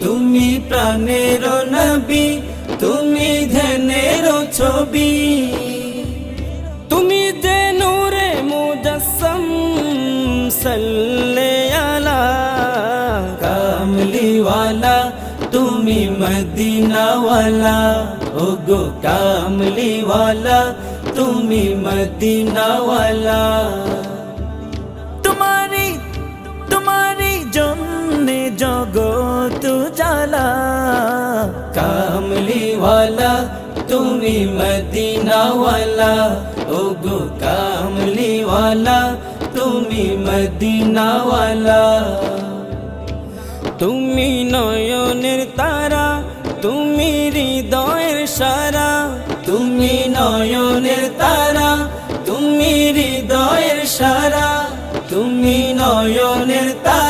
তুমি প্রাণের নবী, তুমি ধ্যানের ছবি, তুমি যে নূরে মুজাসসাম সাল্লে আলা কামলিওয়ালা, তুমি মদিনাওয়ালা, ওগো কামলিওয়ালা, তুমি মদিনাওয়ালা। তোমারি জন্যে জগৎ জ্বালা, কামলিওয়ালা, তুমি মদিনাওয়ালা, ওগো কামলিওয়ালা, তুমি মদিনাওয়ালা। তুমি নয়নের তারা, তুমি হৃদয়ের সারা, তুমি নয়নের তারা, তুমি হৃদয়ের সারা, তুমি নয়নের তারা।